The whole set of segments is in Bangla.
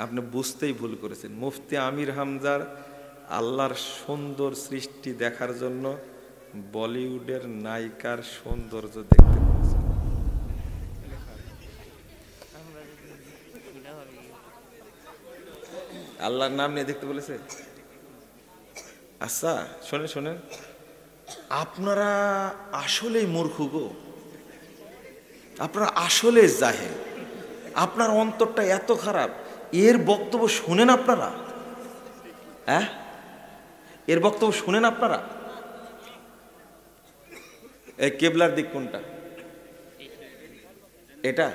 আপনি বুঝতেই ভুল করেছেন। মুফতি আমির হামজার আল্লাহর সুন্দর সৃষ্টি দেখার জন্য বলিউডের নায়িকার সৌন্দর্য দেখতে পেয়েছেন। আল্লাহর নাম নিয়ে দেখতে বলেছে। আচ্ছা শোনেন শোনেন, আপনারা আসলেই মূর্খ গো, আপনারা আসলে জাহেল, আপনার অন্তরটা এত খারাপ। এর বক্তব্য শুনেন আপনারা? হ্যাঁ, এর বক্তব্য শুনেন আপনারা? এই কেবলার দিক কোনটা? এটা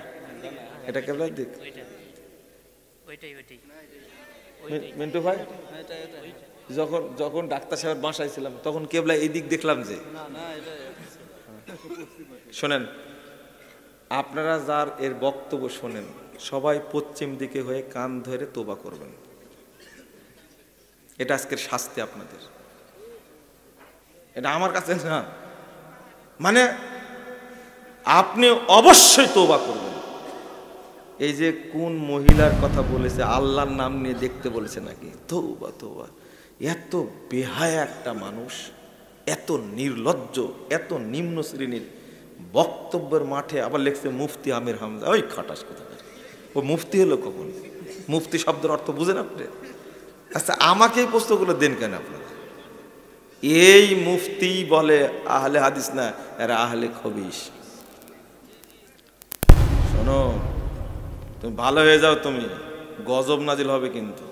এটা কেবলার দিক। মিন্টু ভাই, যখন যখন ডাক্তার সাহেব বাসায় ছিলাম তখন কেবলা এই দিক দেখলাম যে। শোনেন, আপনারা যার এর বক্তব্য শোনেন সবাই পশ্চিম দিকে হয়ে কান ধরে তোবা করবেন। এটা আজকের শাস্তি আপনাদের। এটা আমার কাছে না, মানে আপনি অবশ্যই তোবা করবেন। এই যে কোন মহিলার কথা বলেছে, আল্লাহর নাম নিয়ে দেখতে বলেছে নাকি? তওবা তওবা, এত বেহায়া একটা মানুষ, এত নির্লজ্জ, এত নিম্ন শ্রেণীর বক্তব্যের মাঠে আবার লেখছে মুফতি আমির হামজা। ওই খাটাস কথা, ও মুফতি হলো কখন? মুফতি শব্দের অর্থ বুঝেন আপনি? আচ্ছা আমাকে এই প্রশ্নগুলো দেন কেন আপনারা? এই মুফতি বলে আহলে হাদিস না, এরা আহলে খবিস। শোনো, তুমি ভালো হয়ে যাও, তুমি গজব নাজিল হবে কিন্তু।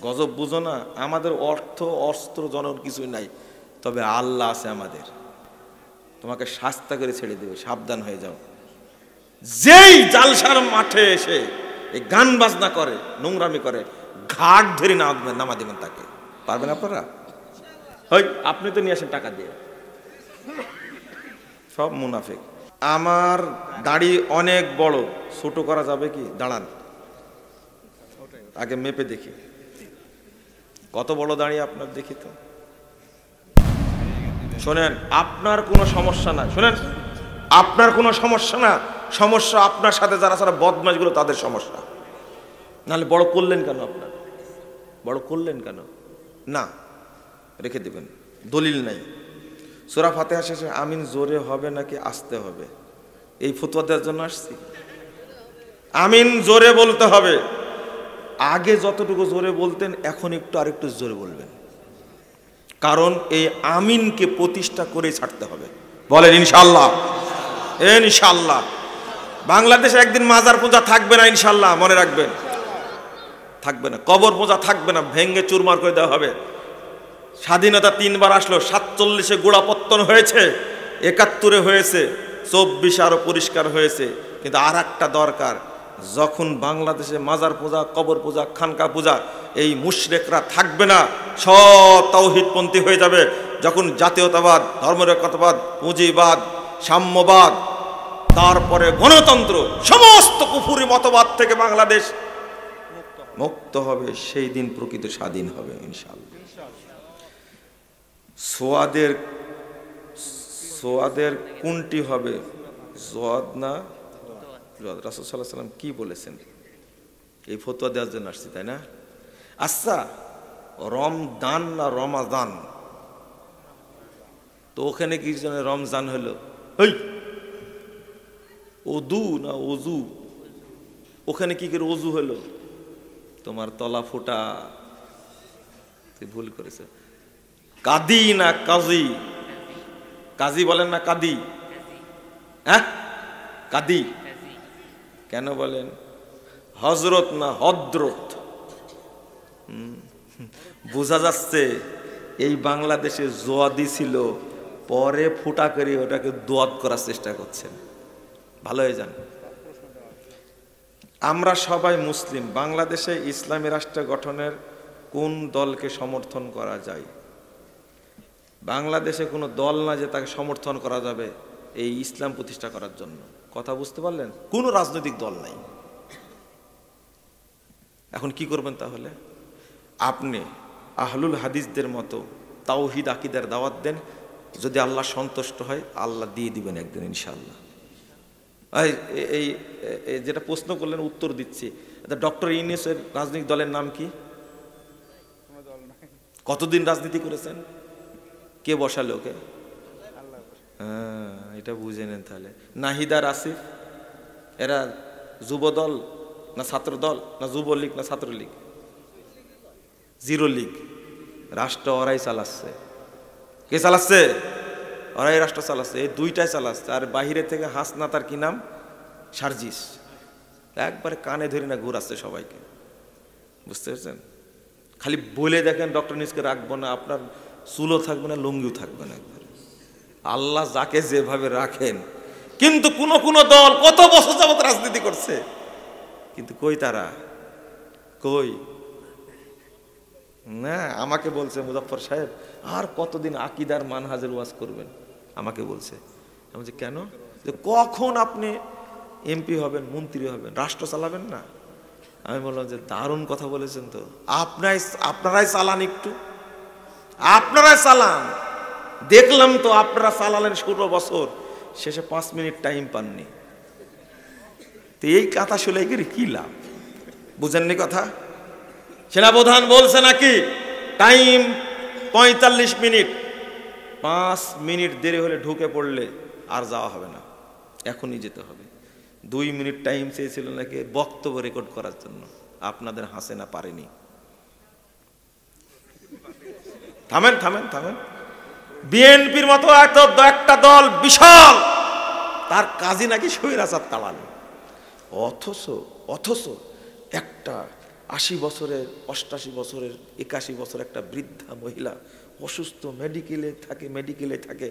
গজব বুঝো না? আমাদের অর্থ অস্ত্র জনক কিছুই নাই, তবে আল্লাহ আছে আমাদের। তোমাকে শাস্তা করে ছেড়ে দেবে, সাবধান হয়ে যাও। যেই জালসার মাঠে এসে এই গান বাজনা করে, নোংরামি করে, ঘাট ধরে নামা দেবেন তাকে। পারবেন আপনারা? হই আপনি তো নিয়ে আসেন টাকা দিয়ে, সব মুনাফিক। আমার দাড়ি অনেক বড়, ছোট করা যাবে কি? দাঁড়ান আগে মেপে দেখি কত বড় দাঁড়িয়ে আপনার, দেখি তো। শোনেন, আপনার কোনো সমস্যা না, শোনেন, আপনার কোনো সমস্যা না, সমস্যা আপনার সাথে যারা যারা বদমাশগুলো তাদের সমস্যা। নাহলে বড় করলেন কেন? আপনার বড় করলেন কেন? না, রেখে দিবেন, দলিল নাই। সূরা ফাতিহা শেষে আমিন জোরে হবে নাকি আস্তে হবে, এই ফতোয়া দেওয়ার জন্য আসছি। আমিন জোরে বলতে হবে। আগে যতটুকু জোরে বলতেন এখন একটু আরেকটু জোরে বলবেন, কারণ এই আমিনকে প্রতিষ্ঠা করে ছাড়তে হবে। বলেন ইনশাআল্লাহ। ইনশাআল্লাহ বাংলাদেশে একদিন মাজার পূজা থাকবে না, ইনশাআল্লাহ মনে রাখবেন, থাকবে না। কবর পূজা থাকবে না, ভেঙ্গে চুরমার করে দেওয়া হবে। স্বাধীনতা 3 বার আসলো, 47-এ গোড়াপত্তন হয়েছে, 71-এ হয়েছে, 24 আরো পরিষ্কার হয়েছে। কিন্তু আর একটা দরকার, যখন বাংলাদেশে মাজার পূজা, কবর পূজা, খানকা পূজা, এই মুশরিকরা থাকবে না, সব তাওহীদপন্থী হয়ে যাবে। যখন জাতীয়তাবাদ, ধর্মনিরপেক্ষতাবাদ, পুঁজিবাদ, সাম্যবাদ, তারপরে গণতন্ত্র, সমস্ত কুফুরি মতবাদ থেকে বাংলাদেশ মুক্ত হবে, সেই দিন প্রকৃত স্বাধীন হবে ইনশাআল্লাহ। সোয়াদের কোনটি হবে, জোয়াদ না জোয়াদ? রাসূল সাল্লাল্লাহু আলাইহি ওয়াসাল্লাম কি বলেছেন? এই ফতোয়া দেওয়ার জন্য আসছি, তাই না? আচ্ছা, রমদান না রমাদান? তো ওখানে কি জন্য রমজান হলো? হই, ওদু না ওজু? ওখানে কি করে ওজু হলো? তোমার তলা ফোটা, তুই ভুল করেছে। কাদি না কাজী? কাজী বলেন না কাদি? হ্যাঁ, কাদি কেন বলেন? হজরত না হদ্রত? বোঝা যাচ্ছে এই বাংলাদেশে জোয়াদি ছিল, পরে ফুটা করে ওটাকে দোয়াত করার চেষ্টা করছেন। ভালো হয়ে যান। আমরা সবাই মুসলিম। বাংলাদেশে ইসলামী রাষ্ট্র গঠনের কোন দলকে সমর্থন করা যায়? বাংলাদেশে কোনো দল না যে তাকে সমর্থন করা যাবে এই ইসলাম প্রতিষ্ঠা করার জন্য। কথা বুঝতে পারলেন? কোনো রাজনৈতিক দল নাই। এখন কি করবেন তাহলে? আপনি আহলুল হাদিসদের মতো তাওহীদ আকীদার দাওয়াত দেন, যদি আল্লাহ সন্তুষ্ট হয় আল্লাহ দিয়ে দিবেন একদিন ইনশাআল্লাহ। এই যেটা প্রশ্ন করলেন উত্তর দিচ্ছি। ডক্টর ইউনূসের রাজনৈতিক দলের নাম কি? কতদিন রাজনীতি করেছেন? কে বসালে ওকে? হ্যাঁ, এটা বুঝে নেন তাহলে। নাহিদার আসিফ এরা যুব দল না ছাত্র দল না যুবলীগ না ছাত্রলীগ? জিরো লীগ। রাষ্ট্র ওরাই চালাচ্ছে। কে চালাচ্ছে? ওরাই রাষ্ট্র চালাচ্ছে। এই দুইটাই চালাচ্ছে। আর বাহিরে থেকে হাসনা, তার কি নাম, সার্জিস, একবারে কানে ধরে না ঘুরাচ্ছে সবাইকে। বুঝতে পারছেন? খালি বলে দেখেন ডক্টর ইউনূসকে রাখবো না, আপনার চুলও থাকবে না, লুঙ্গিও থাকবে না। একবার আল্লাহ যাকে যেভাবে রাখেন। কিন্তু কোন কোন দল কত বছর যাবত রাজনীতি করছে, কিন্তু কই তারা, কই না। আমাকে বলছে মুজাফফর সাহেব আর কতদিন আকিদার মানহাজের ওয়াজ করবেন, আমাকে বলছে। আমি বলছি কেন? যে কখন আপনি এমপি হবেন, মন্ত্রী হবেন, রাষ্ট্র চালাবেন না? আমি বললাম যে দারুণ কথা বলেছেন তো, আপনারাই চালান, একটু আপনারাই চালান। দেখলাম তো আপনারা চালালেন 16 বছর, শেষে 5 মিনিট টাইম পাননি। তো এই কথা শুনে কি লাভ? বুঝেননি কথা? সেনাপ্রধান বলছে নাকি টাইম 45 মিনিট, 5 মিনিট দেরি হলে ঢুকে পড়লে আর যাওয়া হবে না, এখনই যেতে হবে। 2 মিনিট টাইম চেয়েছিল নাকি বক্তব্য রেকর্ড করার জন্য। আপনাদের হাসিনা পারেনি। থামেন থামেন থামেন। বিএনপির মতো একটা দল বিশাল, তার কাজই নাকি স্বৈরাচার তাড়ানো। অথচ একটা 80 বছরের, 88 বছরের, 81 বছর একটা বৃদ্ধা মহিলা অসুস্থ, মেডিকেলে থাকে,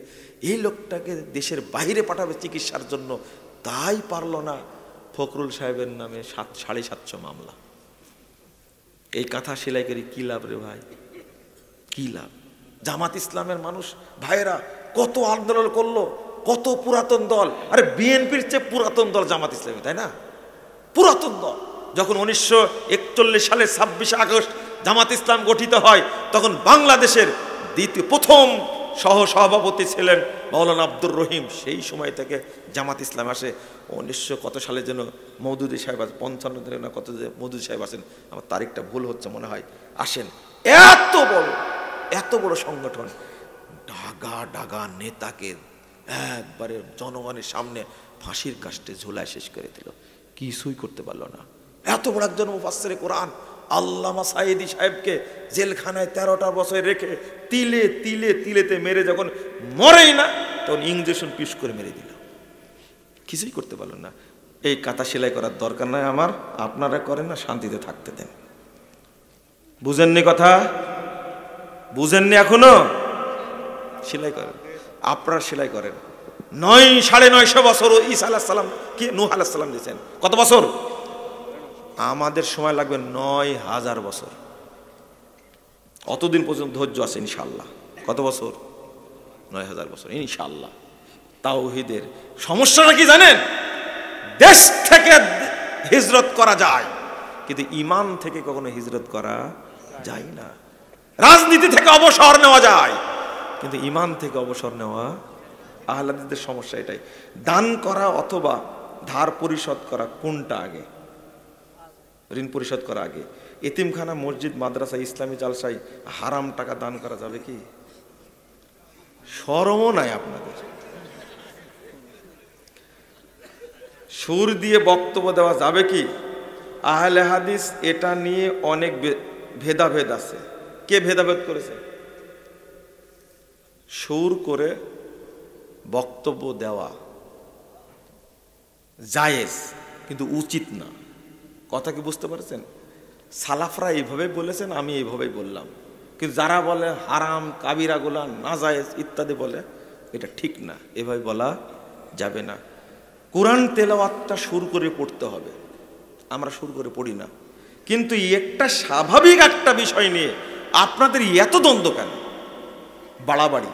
এই লোকটাকে দেশের বাইরে পাঠাবে চিকিৎসার জন্য, তাই পারল না। ফখরুল সাহেবের নামে 750 মামলা। এই কথা সেলাই করি কি লাভ রে ভাই, কি লাভ? জামাত ইসলামের মানুষ ভাইয়েরা কত আন্দোলন করলো, কত পুরাতন দল। আরে বিএনপির চেয়ে পুরাতন দল জামাত ইসলামী, তাই না? পুরাতন দল। যখন 1941 সালের 26 আগস্ট জামাত ইসলাম গঠিত হয়, তখন বাংলাদেশের প্রথম সহসভাপতি ছিলেন মাওলানা আব্দুর রহিম। সেই সময় থেকে জামাত ইসলাম আসে। 1900 কত সালে যেন মওদুদী সাহেব, 55 দিনে না কত, মওদুদী সাহেব আসেন, আমার তারিখটা ভুল হচ্ছে মনে হয়, আসেন। এত বড় সংগঠন, ডাগা নেতাকে একবারে জনগণের সামনে ফাঁসির কাস্টে ঝুলায় শেষ করে দিল, কিছুই করতে পারলো না। এত বড় একজন মুফাসসিরে কোরআন আল্লামা সাইদি সাহেবকে জেলখানায় 13টা বছর রেখে তিলেতে মেরে যখন মরেই না, তখন ইঞ্জেকশন পিস করে মেরে দিল, কিছুই করতে পারলো না। এই কাঁথা সেলাই করার দরকার নাই আমার, আপনারা করেন না, শান্তিতে থাকতে দেন। বুঝেননি কথা? বুঝেননি এখনো? সেলাই করেন, আপনারা সেলাই করেন। 9,950 বছর ঈসা আলাইহিস সালাম কি নূহ আলাইহিস সালাম দিয়েছেন, কত বছর? আমাদের সময় লাগবে 9,000 বছর। অতদিন পর্যন্ত ধৈর্য আছে ইনশাআল্লাহ। কত বছর? 9,000 বছর ইনশাআল্লাহ। তাওহীদের সমস্যাটা কি জানেন? দেশ থেকে হিজরত করা যায়, কিন্তু ঈমান থেকে কখনো হিজরত করা যায় না। রাজনীতি থেকে অবসর নেওয়া যায়, কিন্তু ঈমান থেকে অবসর নেওয়া। আহলে হাদিসদের সমস্যা এটাই। দান করা অথবা ধার পরিশোধ করা, কোনটা আগে? ঋণ পরিশোধ করা আগে। এতিমখানা, মসজিদ, মাদ্রাসা, ইসলামী জালসায় হারাম টাকা দান করা যাবে কি? শরমও নাই আপনাদের। সুর দিয়ে বক্তব্য দেওয়া যাবে কি? আহলে হাদিস এটা নিয়ে অনেক ভেদাভেদ আছে। কে ভেদাভেদ করেছে? সুর করে বক্তব্য দেওয়া জায়েজ, কিন্তু উচিত না। কথা কি বুঝতে পারছেন? সালাফরা এইভাবে বলেছেন, আমি এইভাবেই বললাম। কিন্তু যারা বলে হারাম, কাবিরা গুনাহ, নাজায়েজ ইত্যাদি বলে, এটা ঠিক না, এভাবে বলা যাবে না। কোরআন তেলাওয়াতটা সুর করে পড়তে হবে, আমরা সুর করে পড়ি না। কিন্তু একটা স্বাভাবিক একটা বিষয় নিয়ে আপনাদের এত দ্বন্দ্ব কেন? বাড়াবাড়ি।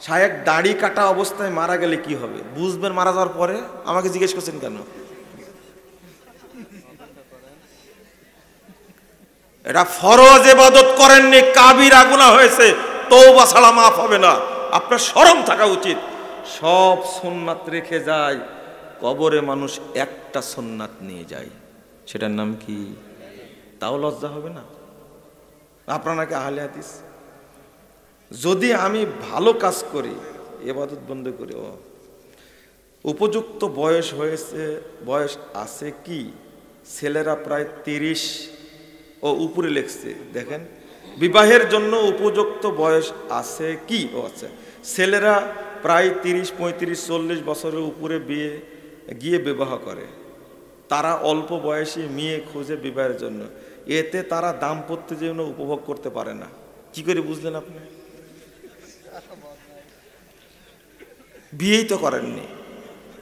শায়েখ দাড়ি কাটা অবস্থায় মারা গেলে কি হবে বুঝবেন মারা যাওয়ার পরে? আমাকে জিজ্ঞেস করছেন কেন? এটা ফরজ ইবাদত করেননি, কাবিরা গুনাহ হয়েছে, তওবা ছাড়া মাফ হবে না। আপনার শরম থাকা উচিত। সব সুন্নাত রেখে যায়, কবরে মানুষ একটা সুন্নাত নিয়ে যায়, সেটার নাম কি? তাও লজ্জা হবে না? আপনারা নাকি আহলে হাদিস। যদি আমি ভালো কাজ করি, ইবাদত বন্ধ করি, উপযুক্ত বয়স হয়েছে, বয়স আছে কি? ছেলেরা প্রায় 30 ও উপরে লেখছে, দেখেন বিবাহের জন্য উপযুক্ত বয়স আছে কি? ও আচ্ছা, ছেলেরা প্রায় 30, 35, 40 বছরের উপরে গিয়ে বিবাহ করে। তারা অল্প বয়সী মেয়ে খুঁজে বিবাহের জন্য, এতে তারা দাম্পত্য জীবন উপভোগ করতে পারে না। কি করে বুঝলেন আপনি? বিয়েই তো করেননি,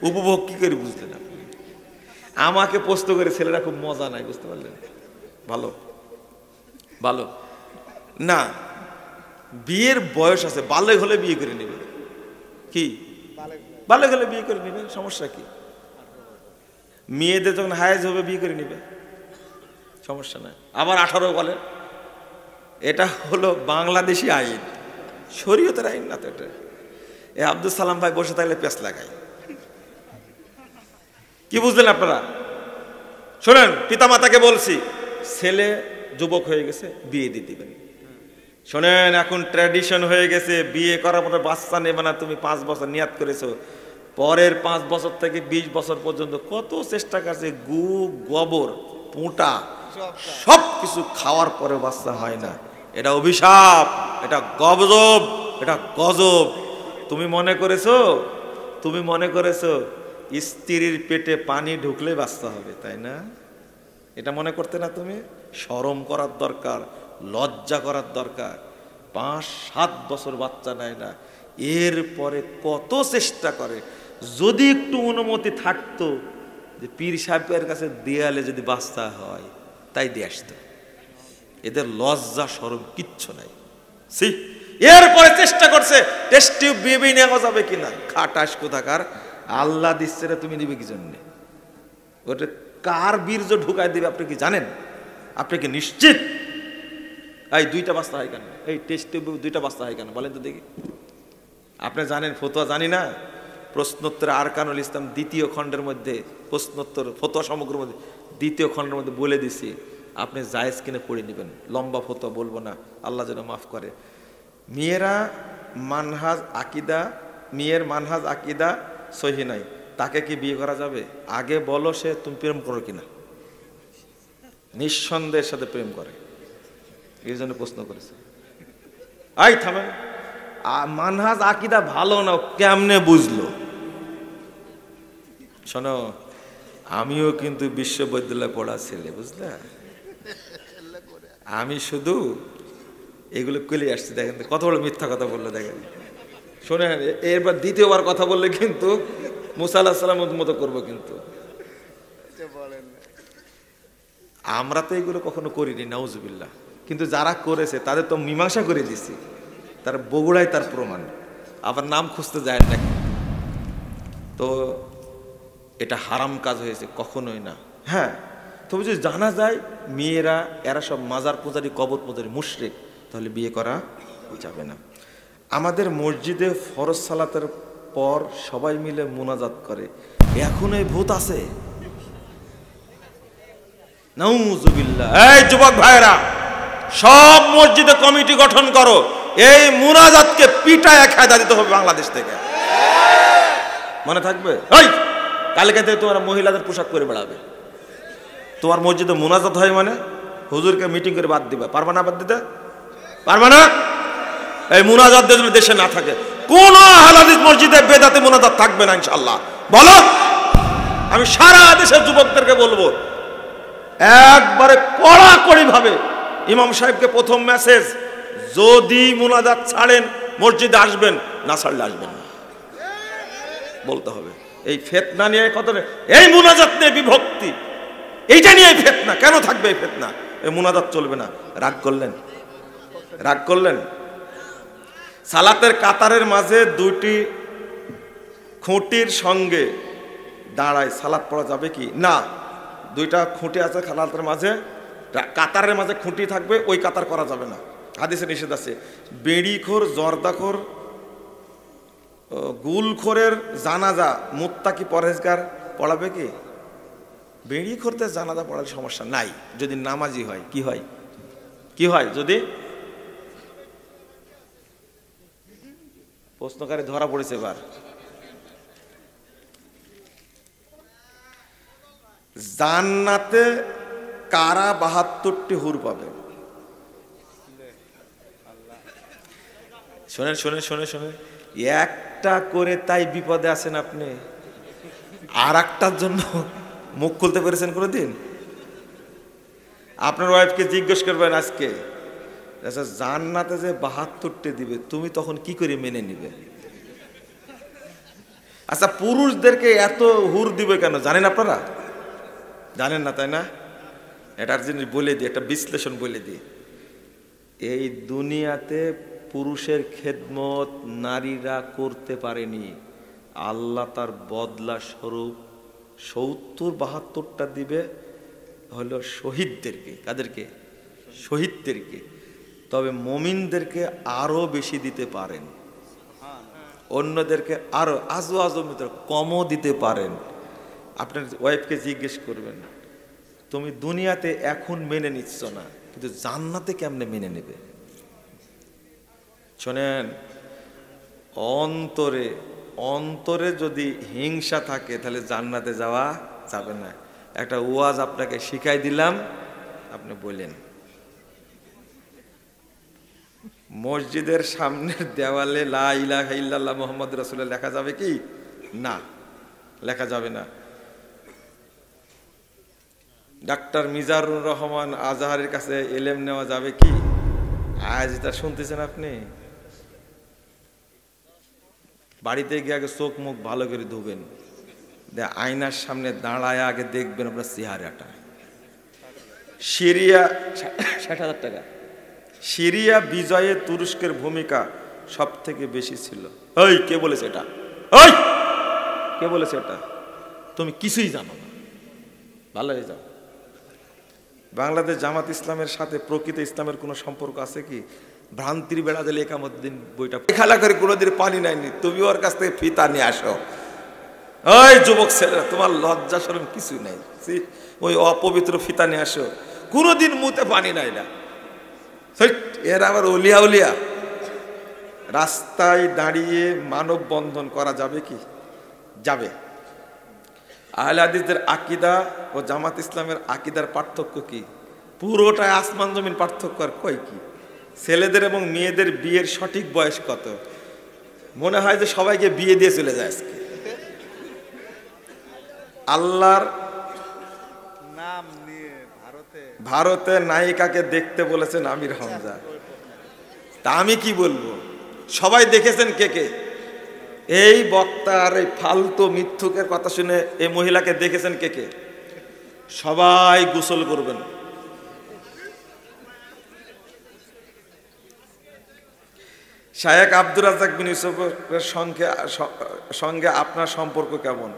উপভোগ কি করে বুঝলেন আপনি? আমাকে প্রশ্ন করে ছেলেরা খুব মজা নাই, বুঝতে পারলেন? ভালো ভালো না, বিয়ের বয়স আছে, বালেগ হলে বিয়ে করে নেবে। কি বালেগ হলে বিয়ে করে নেবে, সমস্যা কি? মেয়েদের যখন হায়েজ হবে বিয়ে করে নেবে, সমস্যা নাই। আবার 18 বলে, এটা হলো বাংলাদেশি আইন, শরীয়তের আইন না তো এটা। এ আব্দুল সালাম ভাই বসে থাকলে পেঁচ লাগায়। কি বুঝলেন আপনারা? শোনেন, পিতামাতাকে বলছি, ছেলে যুবক হয়ে গেছে, বিয়ে দিয়ে দিবেন। শোনেন, এখন ট্র্যাডিশন হয়ে গেছে, বিয়ে করার পরে বাচ্চা নেবে না। তুমি 5 বছর নিয়াত করেছো, পরের 5 বছর থেকে 20 বছর পর্যন্ত কত চেষ্টা করছে, গু গোবর পুঁটা সব কিছু খাওয়ার পরে বাচ্চা হয় না। এটা অভিশাপ, এটা গজব, এটা গজব। তুমি মনে করেছো স্ত্রীর পেটে পানি ঢুকলে বাচ্চা হবে, তাই না? এটা মনে করতে না? তুমি শরম করার দরকার, লজ্জা করার দরকার। 5-7 বছর বাচ্চা নেয় না, এরপরে কত চেষ্টা করে। যদি একটু অনুমতি থাকতো যে পীর সাহেবের কাছে দেয়ালে যদি বাচ্চা হয়, তাই দিয়ে আসতো। এদের লজ্জা শরম কিচ্ছু নাই। এরপরে চেষ্টা করছে টেস্ট টিউব বেবি নেওয়া যাবে কিনা। খাটাস কোথাকার, আল্লাহ দিচ্ছে রে, তুমি নিবে কি জন্য? ওটা কার বীর্য ঢুকায় দিবে আপনি কি জানেন? আপনি কি নিশ্চিত? এই 2টা বাচ্চা হয় কেন? এই টেস্ট টিউব 2টা বাচ্চা হয় কেন বলেন তো দেখি। আপনি জানেন? ফতোয়া জানি না। প্রশ্নোত্তর আরকানুল ইসলাম 2য় খণ্ডের মধ্যে, প্রশ্নোত্তর ফতোয়া সমগ্রের মধ্যে 2য় খণ্ডের মধ্যে বলে দিছি, আপনি জায়েজ কিনে পড়ে নেবেন। লম্বা ফতোয়া বলবো না, আল্লাহ যেন মাফ করে। মেয়ের মানহাজ আকিদা সহি নাই, তাকে কি বিয়ে করা যাবে? আগে বলো সে তুমি প্রেম করো কিনা। নিঃসন্দেহের সাথে প্রেম করে, এই জন্য প্রশ্ন করেছে। আই থামেন, মানহাজ আকিদা ভালো না কেমনে বুঝলো? শোনো, আমিও কিন্তু বিশ্ববিদ্যালয়ে পড়া ছেলে, বুঝলে? আমি শুধু এগুলো কলে আসছি। দেখেন কত বড় মিথ্যা কথা বললো, দেখেন। শোনেন, এরপর 2য়বার কথা বললে কিন্তু মুসা আলাইহিস সালামের মতো করবো। কিন্তু আমরা তো এগুলো কখনো করিনি, নাউজুবিল্লাহ। কিন্তু যারা করেছে তাদের তো মীমাংসা করে দিছি, তার বগুড়ায় তার প্রমাণ। আবার নাম খুঁজতে যায় না। তো এটা হারাম কাজ হয়েছে, কখনোই না। হ্যাঁ, তবে যদি জানা যায় মেয়েরা এরা সব মাজার পূজারী, কবর পূজারী, মুশরিক, তাহলে বিয়ে করা যাবে না। আমাদের মসজিদে ফরজ সালাতের পর সবাই মিলে মুনাজাত করে, এখন এই ভূত আছে? নাউজুবিল্লাহ। এই যুবক ভাইরা, সব মসজিদে কমিটি গঠন করো, এই মুনাজাতকে পিটায় কায়দা দিতে হবে বাংলাদেশ থেকে। মনে থাকবে? ওই কালকে থেকে তোমরা মহিলাদের পোশাক করে বেড়াবে। তোমার মসজিদে মুনাজাত হয় মানে হুজুরকে মিটিং করে বাদ দিবা, পারবা না? বাদ দিতে পারবা না? এই মুনাজাত যদি দেশে না থাকে, কোন হাদিস মসজিদে বেদাতে মুনাজাত থাকবে না ইনশাআল্লাহ। বলো, আমি সারা দেশের যুবকদেরকে বলবো, একবারে কড়াকড়ি ভাবে ইমাম সাহেবকে প্রথম মেসেজ, যদি মুনাজাত ছাড়েন মসজিদে আসবেন, না ছাড়লে আসবেন না, বলতে হবে। এই ফিতনা নিয়ে কত, এই মুনাজাত নিয়ে বিভক্তি, এইটা নিয়ে ফিতনা কেন থাকবে? এই ফিতনা, এই মুনাজাত চলবে না। রাগ করলেন? সালাতের কাতারের মাঝে 2টি খুঁটির সঙ্গে দাঁড়ায় সালাত পড়া যাবে কি না? 2টা খুঁটি আছে সালাতের মাঝে, কাতারের মাঝে খুঁটি থাকবে, ওই কাতার করা যাবে না, হাদিসে নিষেধ আছে। বেড়িখোর, জর্দাখোর, গুলখোরের জানাজা মুত্তাকি পরহেজগার পড়াবে কি? বিড়ি করতে জানাজা পড়ার সমস্যা নাই যদি নামাজি হয়। কি হয়? কি হয় যদি প্রশ্নকারী ধরা পড়েছে এবার। জান্নাতে কারা ৭২টি হুর পাবে? শোনেন শোনেন শোনেন শোনেন, একটা করে তাই বিপদে আছেন আপনি, আর একটার জন্য মুখ খুলতে পেরেছেন কোনোদিন? আপনার ওয়াইফকে জিজ্ঞেস করবেন আজকে, আচ্ছা জান্নাতে যে ৭২টি দিবে তুমি তখন কি করে মেনে নিবে? আচ্ছা পুরুষদেরকে এত হুর দিবে কেন জানেন আপনারা? জানেন না তাই না? এটার জিনিস বলে দিই, একটা বিশ্লেষণ বলে দিই। এই দুনিয়াতে পুরুষের খেদমত নারীরা করতে পারেনি, আল্লাহ তার বদলা স্বরূপ ৭০-৭২টা দিবে হলো শহীদদেরকে। কাদেরকে? শহীদদেরকে। তবে মুমিনদেরকে আরো বেশি দিতে পারেন, অন্যদেরকে আরো আজওয়াজমিত কমও দিতে পারেন। আপনার ওয়াইফকে জিজ্ঞেস করবেন, তুমি দুনিয়াতে এখন মেনে নিচ্ছ না, কিন্তু জান্নাতে কেমনে মেনে নেবে? শোনেন, অন্তরে অন্তরে যদি হিংসা থাকে তাহলে জান্নাতে যাওয়া যাবে না। একটা ওয়াজ আপনাকে শিখাই দিলাম, আপনি বললেন মসজিদের সামনের দেওয়ালে লা ইলাহা ইল্লাল্লাহ মুহাম্মদ রাসূলুল্লাহ লেখা যাবে কি? না, লেখা যাবে না। ডাক্তার মিজানুর রহমান আজহারের কাছে এলেম নেওয়া যাবে কি? আজ তা শুনতেছেন আপনি? বাড়িতে গিয়ে আগে চোখ মুখ ভালো করে ধুবেন, আয়নার সামনে দাঁড়ায় আগে দেখবেন আপনার চেহারাটা। সিরিয়া ৬০,০০০ টাকা। সিরিয়া বিজয়ে তুরস্কের ভূমিকা সব থেকে বেশি ছিল। ওই কে বলেছে এটা? ওই কে বলেছে এটা? তুমি কিছুই জানো না, ভালো হয়ে যাও। বাংলাদেশ জামাত ইসলামের সাথে প্রকৃত ইসলামের কোনো সম্পর্ক আছে কি? ভ্রান্তির বেড়া দিলে একামুদ্দিন বইটা খেলা করে কোনোদিন পানি নেয়নি, তুমি ওর কাছ থেকে ফিতা নিয়ে আসো। ওই যুবক ছেলেরা, তোমার লজ্জা শরম কিছু নেই, ওই অপবিত্র ফিতা নিয়ে আসো। কোনোদিন মুতে পানি নাই না। এর আবার উলিয়া উলিয়া। রাস্তায় দাঁড়িয়ে মানববন্ধন করা যাবে কি? যাবে। আহলে হাদিসদের আকীদা ও জামাত ইসলামের আকীদার পার্থক্য কি? পুরোটাই আসমান জমিন পার্থক্য। আর কই কি? ছেলেদের এবং মেয়েদের বিয়ের সঠিক বয়স কত? মনে হয় যে সবাইকে বিয়ে দিয়ে চলে যায় আজকে। আল্লাহর নাম নিয়ে ভারতে নায়িকাকে দেখতে বলেছেন আমির হামজা। তা আমি কি বলবো? সবাই দেখেছেন কে কে? এই বক্তার এই ফালতু মিথ্যুকের কথা শুনে এই মহিলাকে দেখেছেন কে কে? সবাই গোসল করবেন। শায়েখ আব্দুর রাজ্জাক বিন ইউসুফের সঙ্গে আপনার সম্পর্ক কেমন?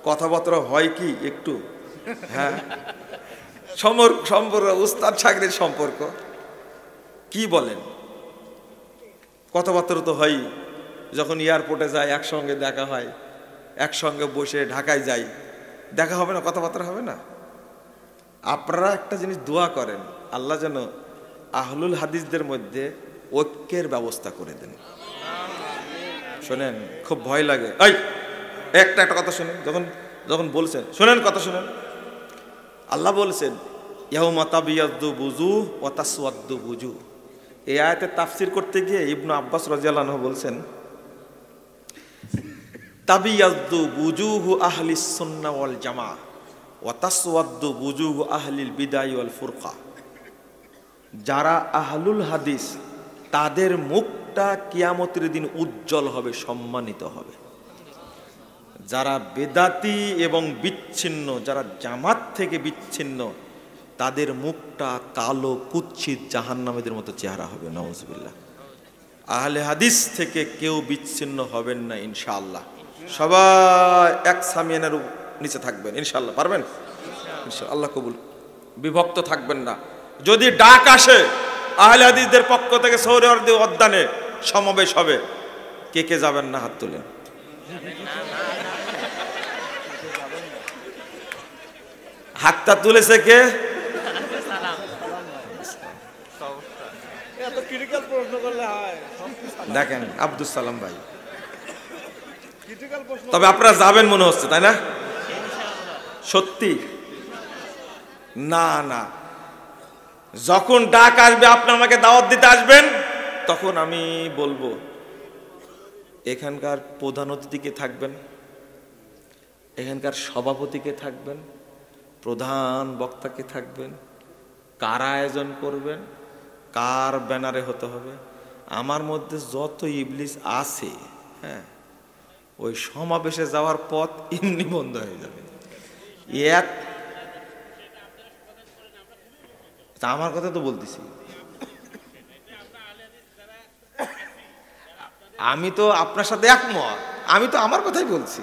কথাবার্তা হয় কি একটু? হ্যাঁ, সম্পর্ক উস্তাদ ছাত্রীর সম্পর্ক কি বলেন? কথাবার্তা তো হয়। যখন এয়ারপোর্টে যায় একসঙ্গে দেখা হয়, একসঙ্গে বসে ঢাকায় যাই, দেখা হবে না? কথাবার্তা হবে না? আপনারা একটা জিনিস দোয়া করেন, আল্লাহ যেন আহলুল হাদিসদের মধ্যে ঐক্যের ব্যবস্থা করে দেন। শোনেন, খুব ভয় লাগে। এই একটা কথা শুনেন, যখন বলছেন, শোনেন কথা শুনেন। আল্লাহ বলছেন ইয়াউমা তাবিয়াদ্দু বুজুহ ওয়া তাসওয়াদ্দু বুজুহ। এই আয়াতের তাফসীর করতে গিয়ে ইবনে আব্বাস রাদিয়াল্লাহু আনহু বলছেন তাবিয়াদ্দু বুজুহু আহলিস সুন্নাহ ওয়াল জামাআহ ওয়া তাসওয়াদ্দু বুজুহু আহলিল বিদায় ওয়াল ফুরকা। যারা আহলুল হাদিস তাদের মুখটা কিয়ামতের দিন উজ্জ্বল হবে, সম্মানিত হবে। যারা বেদাতি এবং বিচ্ছিন্ন, যারা জামাত থেকে বিচ্ছিন্ন, তাদের মুখটা কালো কুৎসিত জাহান্নামীদের মতো চেহারা হবে। নাউজুবিল্লাহ। আহলে হাদিস থেকে কেউ বিচ্ছিন্ন হবেন না ইনশাআল্লাহ। সবাই এক সামিয়ানের নিচে থাকবেন ইনশাআল্লাহ। পারবেন? ইনশাআল্লাহ। আল্লাহ কবুল। বিভক্ত থাকবেন না। যদি ডাক আসে আহলে হাদিসদের পক্ষ থেকে সৌরওয়ার্দী উদ্যানে সমাবেশ হবে, কে কে যাবেন না হাত তুলেন। হাতটা তুলেছে কে? দেখেন আব্দুল সালাম ভাই। তবে আপনারা যাবেন মনে হচ্ছে, তাই না? সত্যি? না না, যখন ডাক আসবে আপনি আমাকে দাওয়াত দিতে আসবেন, তখন আমি বলবো এখানকার প্রধান অতিথিকে থাকবেন, এখানকার সভাপতিকে থাকবেন, প্রধান বক্তাকে থাকবেন, কার আয়োজন করবেন, কার ব্যানারে হতে হবে। আমার মধ্যে যত ইবলিস আছে, হ্যাঁ, ওই সমাবেশে যাওয়ার পথ এমনি বন্ধ হয়ে যাবে। আমার কথা তো বলতেছি, আমি তো আপনার সাথে একমত, আমি তো আমার কথাই বলছি।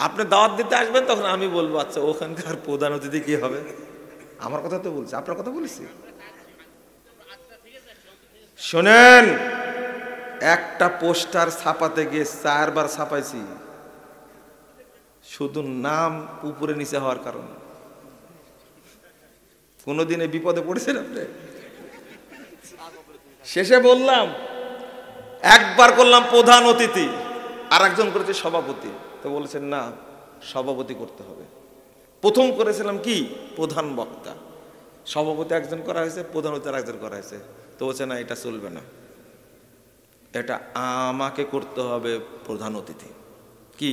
আপনি দাওয়াত দিতে আসবেন, তখন আমি বলবো আচ্ছা ওখানকার প্রধান অতিথি কি হবে। আমার কথা তো বলছি, আপনার কথা বলেছি। শোনেন, একটা পোস্টার ছাপাতে গিয়ে 4 বার ছাপাইছি, শুধু নাম উপরে নিচে হওয়ার কারণে। কোনদিন বিপদে পড়েছেন আপনি? শেষে বললাম, একবার করলাম প্রধান অতিথি, আর একজন করেছে সভাপতি। তো বলেছেন না, সভাপতি করতে হবে। প্রথম করেছিলাম কি প্রধান বক্তা, সভাপতি একজন করা হয়েছে, প্রধান অতিথি একজন করা হয়েছে। তো বলছে না, এটা চলবে না, এটা আমাকে করতে হবে প্রধান অতিথি। কি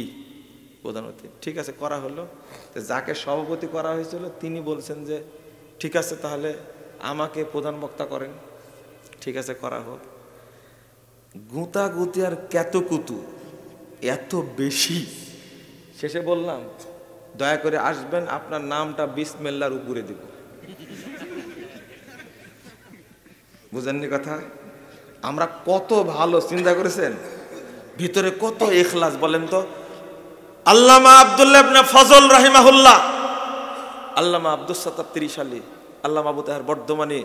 প্রধান অতিথি? ঠিক আছে, করা হলো। তো যাকে সভাপতি করা হয়েছিল তিনি বলছেন যে ঠিক আছে, তাহলে আমাকে প্রধান বক্তা করেন। ঠিক আছে, করা হোক। গুঁতাগুতি আর ক্যাতকুতু এত বেশি, শেষে বললাম দয়া করে আসবেন, আপনার নামটা বিসমিল্লাহর উপরে দিব। বুঝেননি কথা? আমরা কত ভালো, চিন্তা করেছেন ভিতরে কত ইখলাস বলেন তো। আল্লামা আব্দুল্লাহ ইবনে ফজল রাহিমাহুল্লাহ, আল্লামা আব্দুস সাত্তার 30 সালে, আল্লামা আবু তাহের বর্ধমানী,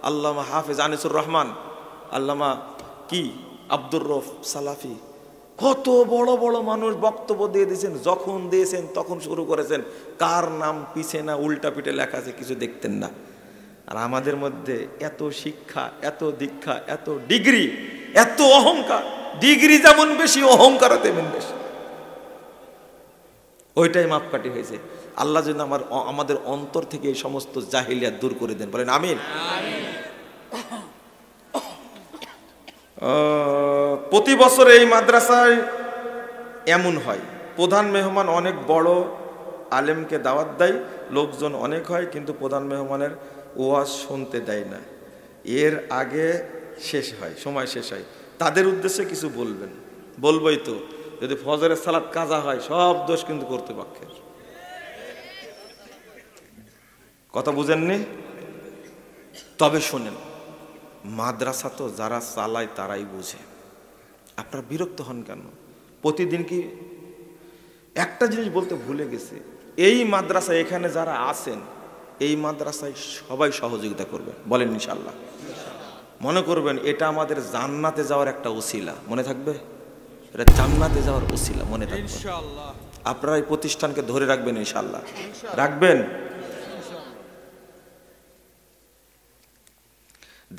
আল্লামা হাফেজ আনিসুর রহমান, আল্লামা কি আব্দুর রউফ সালাফি, কত বড় বড় মানুষ বক্তব্য দিয়ে দিয়েছেন। যখন দিয়েছেন তখন শুরু করেছেন, কার নাম পিছে না উল্টা পিঠে লেখা আছে কিছু দেখতেন না। আর আমাদের মধ্যে এত শিক্ষা, এত দীক্ষা, এত ডিগ্রি, এত অহংকার। ডিগ্রি যেমন বেশি, অহংকারও তেমন বেশি। ওইটাই মাপকাঠি হয়েছে। আল্লাহ যেন আমাদের অন্তর থেকে এই সমস্ত জাহিলিয়াত দূর করে দেন, বলেন আমিন। প্রতি বছর এই মাদ্রাসায় এমন হয়, প্রধান মেহমান অনেক বড় আলেমকে দাওয়াত দেয়, লোকজন অনেক হয়, কিন্তু প্রধান মেহমানের ওয়াজ শুনতে দেয় না। এর আগে শেষ হয়, সময় শেষ হয়। তাদের উদ্দেশ্যে কিছু বলবেন? বলবোই তো, যদি ফজরের সালাত কাজা হয় সব দোষ কিন্তু কর্তৃপক্ষের। কথা বুঝেননি? তবে শোনেন, মাদ্রাসা তো যারা চালায় তারাই বুঝে। আপনারা বিরক্ত হন কেন? প্রতিদিন কি একটা জিনিস বলতে ভুলে গেছে, এই মাদ্রাসা এখানে যারা আছেন, এই মাদ্রাসায় সবাই সহযোগিতা করবে, বলেন ইনশাআল্লাহ। মনে করবেন এটা আমাদের জান্নাতে যাওয়ার একটা ওসিলা, মনে থাকবে? এটা জান্নাতে যাওয়ার ওসিলা, মনে থাকবে ইনশাআল্লাহ। আপনারা এই প্রতিষ্ঠানকে ধরে রাখবেন ইনশাআল্লাহ, রাখবেন।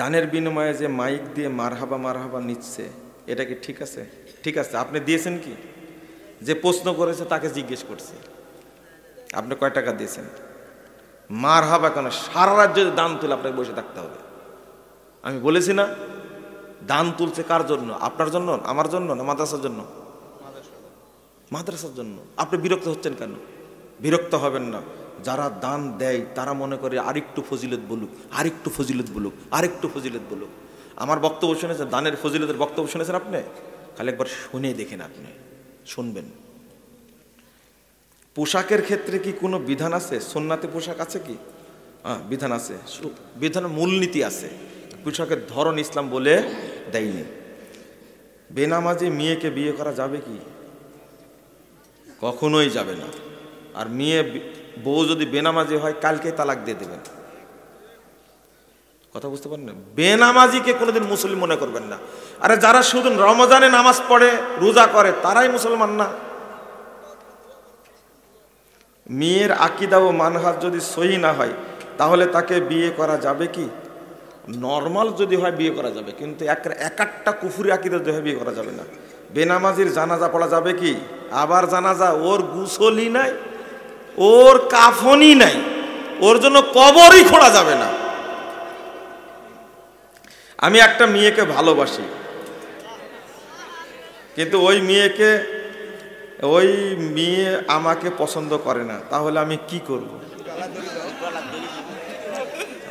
দানের বিনিময়ে যে মাইক দিয়ে মারহাবা মারহাবা নিচ্ছে, এটা কি ঠিক আছে? ঠিক আছে, আপনি দিয়েছেন কি? যে প্রশ্ন করেছে তাকে জিজ্ঞেস করছে, আপনি কয় টাকা দিয়েছেন? মারহাবা কেন? সারা রাত যদি দান তুলে আপনাকে বসে থাকতে হবে। আমি বলেছি না, দান তুলছে কার জন্য? আপনার জন্য, আমার জন্য, না মাদ্রাসার জন্য? মাদ্রাসার জন্য। আপনি বিরক্ত হচ্ছেন কেন? বিরক্ত হবেন না। যারা দান দেয় তারা মনে করে আরেকটু ফজিলত বলুক, আরেকটু ফজিলত বলুক, আরেকটু ফজিলত বলুক। আমার বক্তব্য শুনেছেন, দানের ফজিলতের বক্তব্য শুনেছেন আপনি? খালি একবার শুনে দেখেন, আপনি শুনবেন। পোশাকের ক্ষেত্রে কি কোনো বিধান আছে? সুন্নাতে পোশাক আছে কি? বিধান আছে, বিধানের মূলনীতি আছে। পোশাকের ধরন ইসলাম বলে দেয়নি। বেনামাজি মেয়েকে বিয়ে করা যাবে কি? কখনোই যাবে না। আর মেয়ে বউ যদি বেনামাজি হয় কালকে তালাক দিয়ে দেবেন। কথা বুঝতে পারেন না? বেনামাজিকে কোনোদিন মুসলিম মনে করবেন না। আরে যারা শুধু রমজানে নামাজ পড়ে, রোজা করে, তারাই মুসলমান না? মেয়ের আকীদা ও মানহাজ যদি সহি না হয় তাহলে তাকে বিয়ে করা যাবে কি? নর্মাল যদি হয় বিয়ে করা যাবে, কিন্তু একটা কুফুরি আকীদা যদি হয় বিয়ে করা যাবে না। বেনামাজির জানাজা পড়া যাবে কি? আবার জানাজা, ওর গুসলই নাই, ওর কাফনই নাই, ওর জন্য কবরই খোঁড়া যাবে না। আমি একটা মেয়েকে ভালোবাসি, কিন্তু ওই মেয়ে আমাকে পছন্দ করে না, তাহলে আমি কি করব?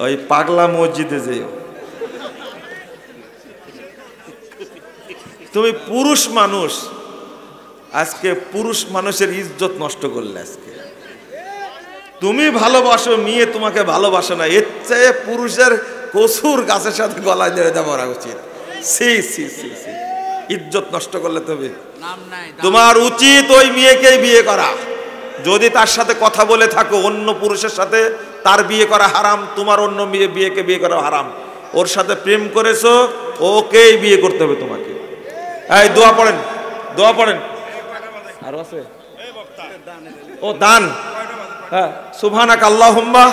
ওই পাগলা মসজিদে যেও। তুমি পুরুষ মানুষ, আজকে পুরুষ মানুষের ইজ্জত নষ্ট করলে। আজকে তুমি ভালোবাসো, মেয়ে তোমাকে ভালোবাসে না, এর চেয়ে পুরুষের কসুর গাছের সাথে গলায় ধরে দেওয়া উচিত। সি সি সি সি, ইজ্জত নষ্ট করলে তবে তোমার উচিত ওই মেয়েকেই বিয়ে করা। যদি তার সাথে কথা বলে থাকো অন্য পুরুষের সাথে, তার বিয়ে করা হারাম, তোমার অন্য বিয়েকে বিয়ে করা হারাম। ওর সাথে প্রেম করেছো, ওকেই বিয়ে করতে হবে তোমাকে। এই দোয়া পড়েন, দোয়া পড়েন। আর আছে ও দান। হ্যাঁ, সুবহানাক আল্লাহুম্মা